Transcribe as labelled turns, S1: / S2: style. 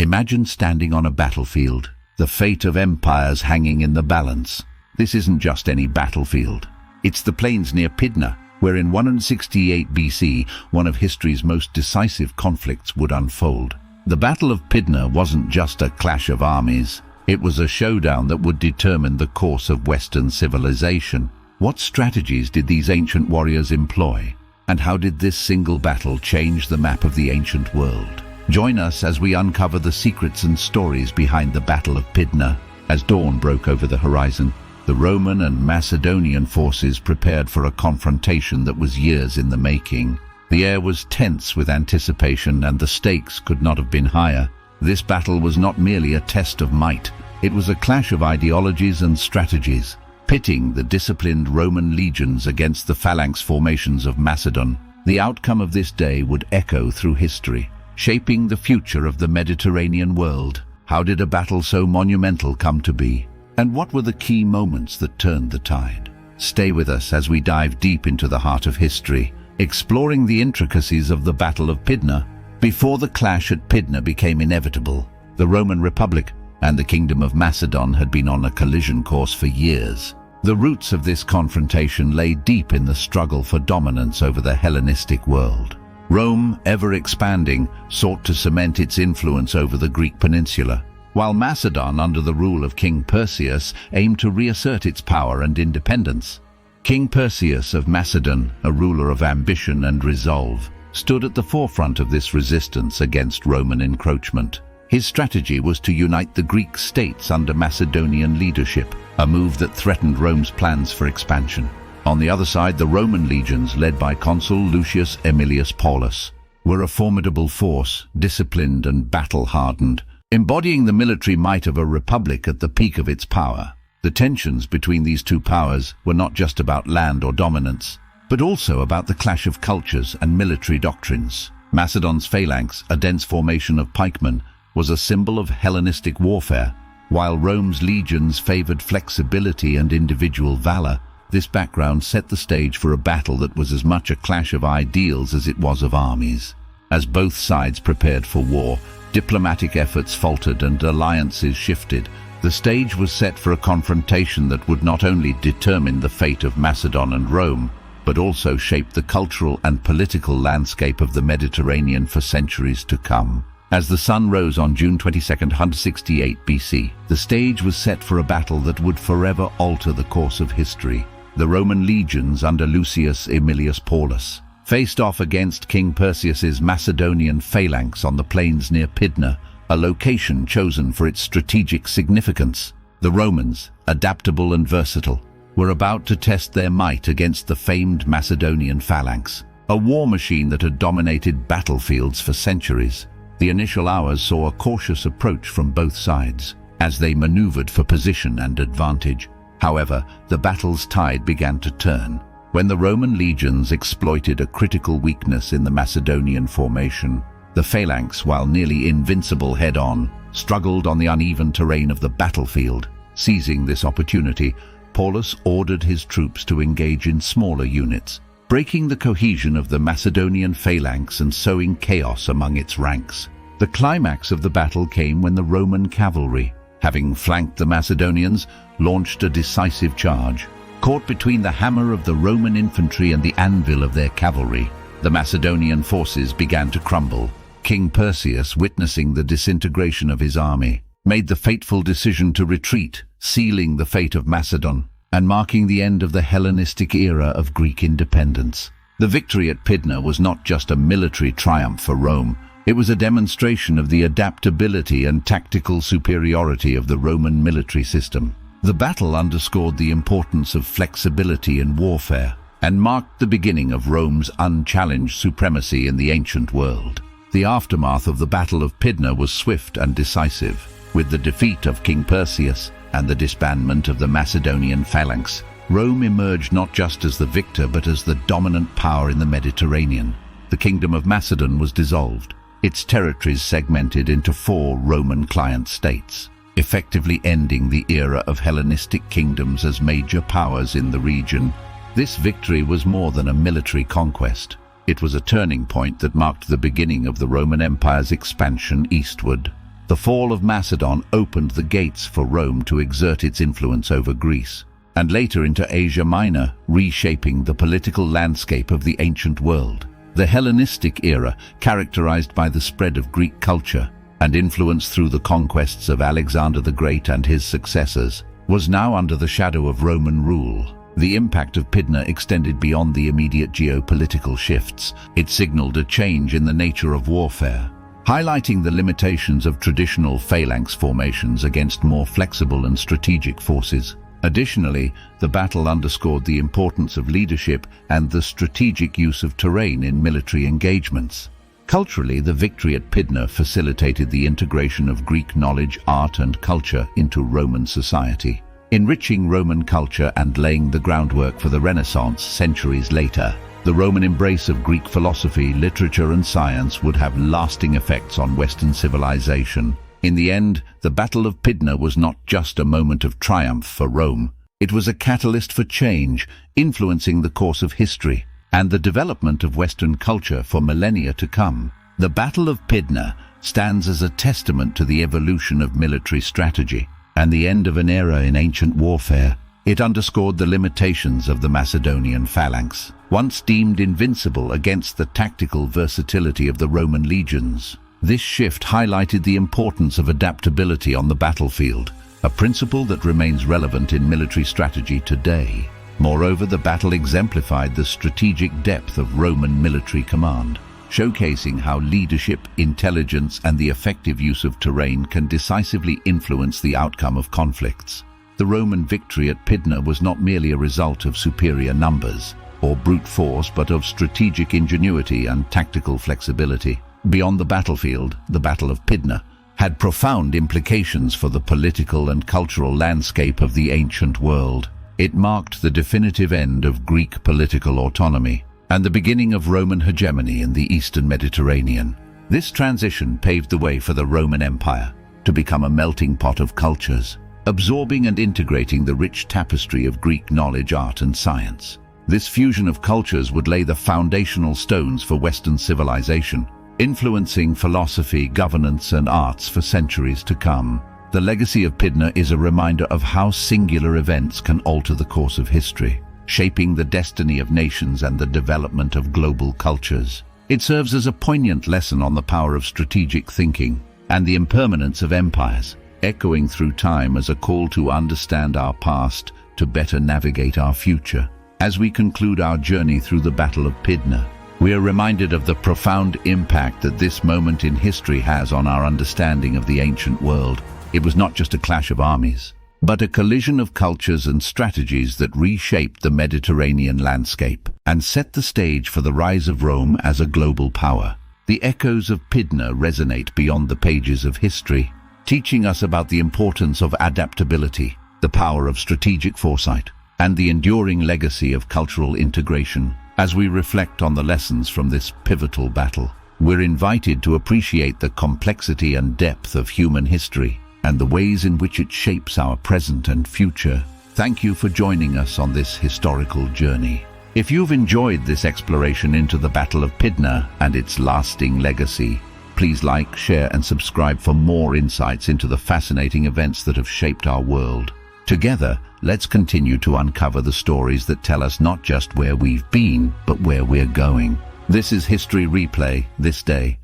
S1: Imagine standing on a battlefield, the fate of empires hanging in the balance. This isn't just any battlefield. It's the plains near Pydna, where in 168 BC, one of history's most decisive conflicts would unfold. The Battle of Pydna wasn't just a clash of armies. It was a showdown that would determine the course of Western civilization. What strategies did these ancient warriors employ? And how did this single battle change the map of the ancient world? Join us as we uncover the secrets and stories behind the Battle of Pydna. As dawn broke over the horizon, the Roman and Macedonian forces prepared for a confrontation that was years in the making. The air was tense with anticipation, and the stakes could not have been higher. This battle was not merely a test of might. It was a clash of ideologies and strategies, pitting the disciplined Roman legions against the phalanx formations of Macedon. The outcome of this day would echo through history, shaping the future of the Mediterranean world. How did a battle so monumental come to be? And what were the key moments that turned the tide? Stay with us as we dive deep into the heart of history, exploring the intricacies of the Battle of Pydna. Before the clash at Pydna became inevitable, the Roman Republic and the Kingdom of Macedon had been on a collision course for years. The roots of this confrontation lay deep in the struggle for dominance over the Hellenistic world. Rome, ever expanding, sought to cement its influence over the Greek peninsula, while Macedon, under the rule of King Perseus, aimed to reassert its power and independence. King Perseus of Macedon, a ruler of ambition and resolve, stood at the forefront of this resistance against Roman encroachment. His strategy was to unite the Greek states under Macedonian leadership, a move that threatened Rome's plans for expansion. On the other side, the Roman legions, led by Consul Lucius Aemilius Paulus, were a formidable force, disciplined and battle-hardened, embodying the military might of a republic at the peak of its power. The tensions between these two powers were not just about land or dominance, but also about the clash of cultures and military doctrines. Macedon's phalanx, a dense formation of pikemen, was a symbol of Hellenistic warfare, while Rome's legions favored flexibility and individual valor. This background set the stage for a battle that was as much a clash of ideals as it was of armies. As both sides prepared for war, diplomatic efforts faltered and alliances shifted. The stage was set for a confrontation that would not only determine the fate of Macedon and Rome, but also shape the cultural and political landscape of the Mediterranean for centuries to come. As the sun rose on June 22, 168 BC, the stage was set for a battle that would forever alter the course of history. The Roman legions under Lucius Aemilius Paulus faced off against King Perseus's Macedonian phalanx on the plains near Pydna, a location chosen for its strategic significance. The Romans, adaptable and versatile, were about to test their might against the famed Macedonian phalanx, a war machine that had dominated battlefields for centuries. The initial hours saw a cautious approach from both sides, as they maneuvered for position and advantage. However, the battle's tide began to turn, when the Roman legions exploited a critical weakness in the Macedonian formation. The phalanx, while nearly invincible head-on, struggled on the uneven terrain of the battlefield. Seizing this opportunity, Paulus ordered his troops to engage in smaller units, breaking the cohesion of the Macedonian phalanx and sowing chaos among its ranks. The climax of the battle came when the Roman cavalry, having flanked the Macedonians, launched a decisive charge. Caught between the hammer of the Roman infantry and the anvil of their cavalry, the Macedonian forces began to crumble. King Perseus, witnessing the disintegration of his army, made the fateful decision to retreat, sealing the fate of Macedon and marking the end of the Hellenistic era of Greek independence. The victory at Pydna was not just a military triumph for Rome. It was a demonstration of the adaptability and tactical superiority of the Roman military system. The battle underscored the importance of flexibility in warfare and marked the beginning of Rome's unchallenged supremacy in the ancient world. The aftermath of the Battle of Pydna was swift and decisive. With the defeat of King Perseus and the disbandment of the Macedonian phalanx, Rome emerged not just as the victor but as the dominant power in the Mediterranean. The Kingdom of Macedon was dissolved, its territories segmented into 4 Roman client states, effectively ending the era of Hellenistic kingdoms as major powers in the region. This victory was more than a military conquest. It was a turning point that marked the beginning of the Roman Empire's expansion eastward. The fall of Macedon opened the gates for Rome to exert its influence over Greece, and later into Asia Minor, reshaping the political landscape of the ancient world. The Hellenistic era, characterized by the spread of Greek culture and influenced through the conquests of Alexander the Great and his successors, was now under the shadow of Roman rule. The impact of Pydna extended beyond the immediate geopolitical shifts. It signaled a change in the nature of warfare, highlighting the limitations of traditional phalanx formations against more flexible and strategic forces. Additionally, the battle underscored the importance of leadership and the strategic use of terrain in military engagements. Culturally, the victory at Pydna facilitated the integration of Greek knowledge, art, and culture into Roman society, enriching Roman culture and laying the groundwork for the Renaissance centuries later. The Roman embrace of Greek philosophy, literature, and science would have lasting effects on Western civilization. In the end, the Battle of Pydna was not just a moment of triumph for Rome. It was a catalyst for change, influencing the course of history and the development of Western culture for millennia to come. The Battle of Pydna stands as a testament to the evolution of military strategy and the end of an era in ancient warfare. It underscored the limitations of the Macedonian phalanx, once deemed invincible against the tactical versatility of the Roman legions. This shift highlighted the importance of adaptability on the battlefield, a principle that remains relevant in military strategy today. Moreover, the battle exemplified the strategic depth of Roman military command, showcasing how leadership, intelligence, and the effective use of terrain can decisively influence the outcome of conflicts. The Roman victory at Pydna was not merely a result of superior numbers or brute force, but of strategic ingenuity and tactical flexibility. Beyond the battlefield, the Battle of Pydna had profound implications for the political and cultural landscape of the ancient world. It marked the definitive end of Greek political autonomy and the beginning of Roman hegemony in the Eastern Mediterranean. This transition paved the way for the Roman Empire to become a melting pot of cultures, absorbing and integrating the rich tapestry of Greek knowledge, art, and science. This fusion of cultures would lay the foundational stones for Western civilization, influencing philosophy, governance, and arts for centuries to come. The legacy of Pydna is a reminder of how singular events can alter the course of history, shaping the destiny of nations and the development of global cultures. It serves as a poignant lesson on the power of strategic thinking and the impermanence of empires, echoing through time as a call to understand our past to better navigate our future. As we conclude our journey through the Battle of Pydna, we are reminded of the profound impact that this moment in history has on our understanding of the ancient world. It was not just a clash of armies, but a collision of cultures and strategies that reshaped the Mediterranean landscape and set the stage for the rise of Rome as a global power. The echoes of Pydna resonate beyond the pages of history, teaching us about the importance of adaptability, the power of strategic foresight, and the enduring legacy of cultural integration. As we reflect on the lessons from this pivotal battle, we're invited to appreciate the complexity and depth of human history and the ways in which it shapes our present and future. Thank you for joining us on this historical journey. If you've enjoyed this exploration into the Battle of Pydna and its lasting legacy, please like, share, and subscribe for more insights into the fascinating events that have shaped our world. Together, let's continue to uncover the stories that tell us not just where we've been, but where we're going. This is History Replay, This Day,